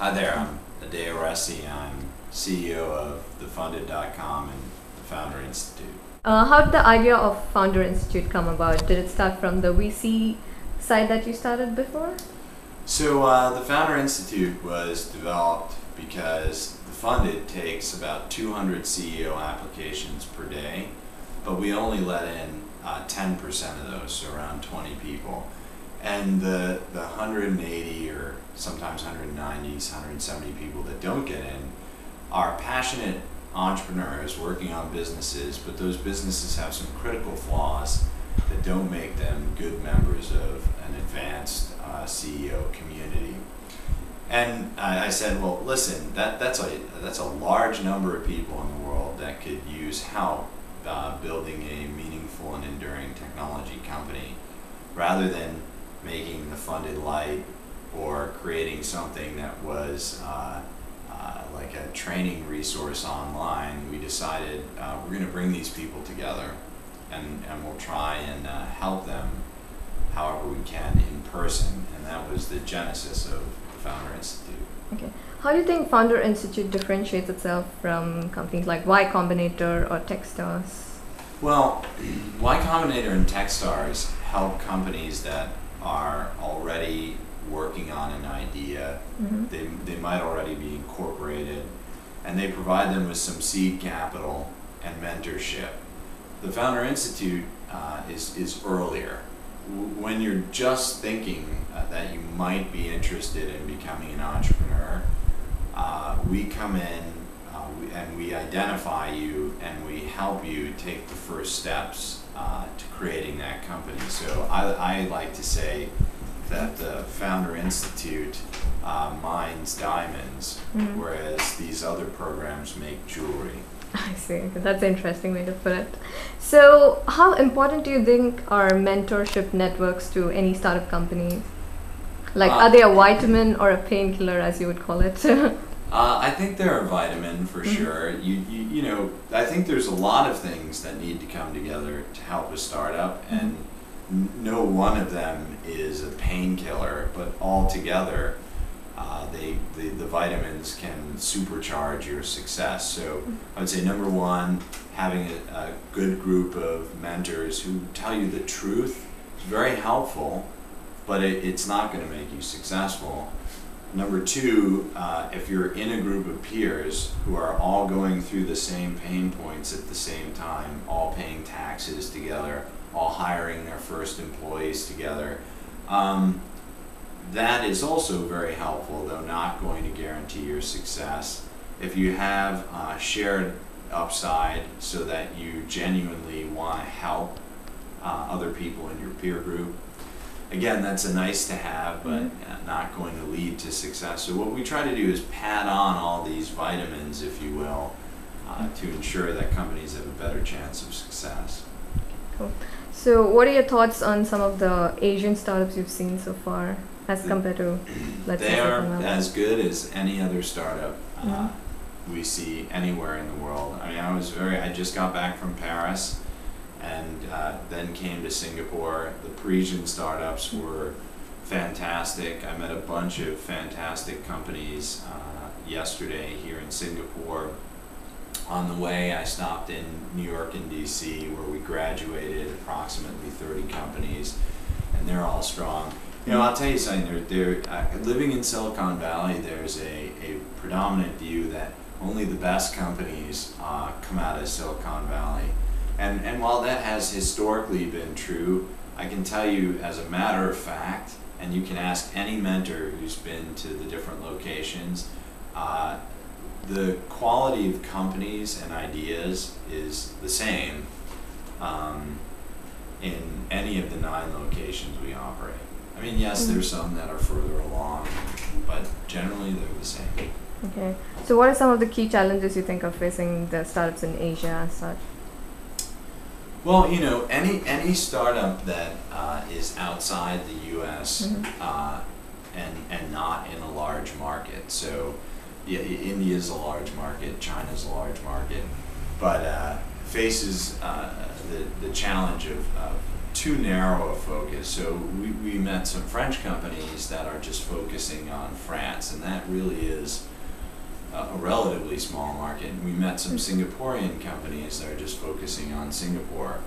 Hi there, I'm Adeo Ressi. I'm CEO of thefunded.com and the Founder Institute. How did the idea of Founder Institute come about? Did it start from the VC side that you started before? So the Founder Institute was developed because the Funded takes about 200 CEO applications per day, but we only let in 10% of those, so around 20 people. And the 180 or sometimes 190s, 170 people that don't get in are passionate entrepreneurs working on businesses, but those businesses have some critical flaws that don't make them good members of an advanced CEO community. And I said, well, listen, that's a large number of people in the world that could use help building a meaningful and enduring technology company, rather than making the Funded light or creating something that was like a training resource online. We decided we're going to bring these people together and we'll try and help them however we can in person, and that was the genesis of the Founder Institute. Okay. How do you think Founder Institute differentiates itself from companies like Y-Combinator or TechStars? Well, Y-Combinator and TechStars help companies that are already working on an idea. They might already be incorporated, and they provide them with some seed capital and mentorship. The Founder Institute is earlier. When you're just thinking that you might be interested in becoming an entrepreneur, we come in and we identify you and we help you take the first steps to creating that company. So I like to say that the Founder Institute mines diamonds, whereas these other programs make jewelry. I see. That's an interesting way to put it. So how important do you think are mentorship networks to any startup companies? Like, are they a vitamin or a painkiller, as you would call it? I think they're a vitamin for sure. You know, I think there's a lot of things that need to come together to help a startup, and no one of them is a painkiller, but all together the vitamins can supercharge your success. So I would say number one, having a good group of mentors who tell you the truth is very helpful, but it's not going to make you successful. Number two, if you're in a group of peers who are all going through the same pain points at the same time, all paying taxes together, all hiring their first employees together, that is also very helpful, though not going to guarantee your success. If you have shared upside so that you genuinely want to help other people in your peer group, again, that's a nice to have, but not going to lead to success. So what we try to do is pad on all these vitamins, if you will, to ensure that companies have a better chance of success. Cool. So what are your thoughts on some of the Asian startups you've seen so far as compared to, let's say, they are as good as any other startup we see anywhere in the world. I mean, I just got back from Paris and then came to Singapore. The Parisian startups were fantastic. I met a bunch of fantastic companies yesterday here in Singapore. On the way, I stopped in New York and DC, where we graduated approximately 30 companies, and they're all strong. You know, I'll tell you something, living in Silicon Valley, there's a predominant view that only the best companies come out of Silicon Valley. And while that has historically been true, I can tell you as a matter of fact, and you can ask any mentor who's been to the different locations, the quality of companies and ideas is the same in any of the 9 locations we operate. I mean, yes, there's some that are further along, but generally they're the same. Okay. So what are some of the key challenges you think are facing the startups in Asia as such? Well, you know, any startup that is outside the U.S. And not in a large market. So, yeah, India is a large market, China is a large market, but faces the challenge of too narrow a focus. So we met some French companies that are just focusing on France, and that really is a relatively small market. We met some Singaporean companies that are just focusing on Singapore,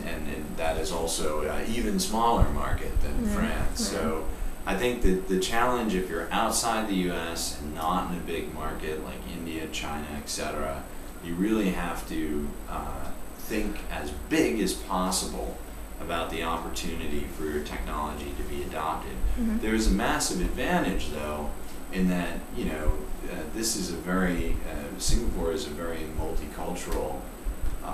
and that is also an even smaller market than France. So I think that the challenge, if you're outside the US and not in a big market like India, China, etc., you really have to think as big as possible about the opportunity for your technology to be adopted. There's a massive advantage, though, in that, this is a very, Singapore is a very multicultural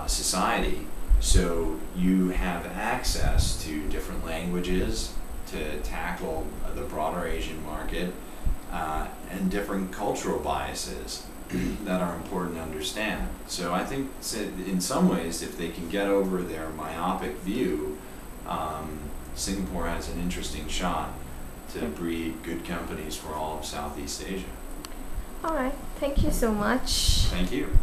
society, so you have access to different languages to tackle the broader Asian market, and different cultural biases that are important to understand. So I think in some ways, if they can get over their myopic view, Singapore has an interesting shot to breed good companies for all of Southeast Asia. All right. Thank you so much. Thank you.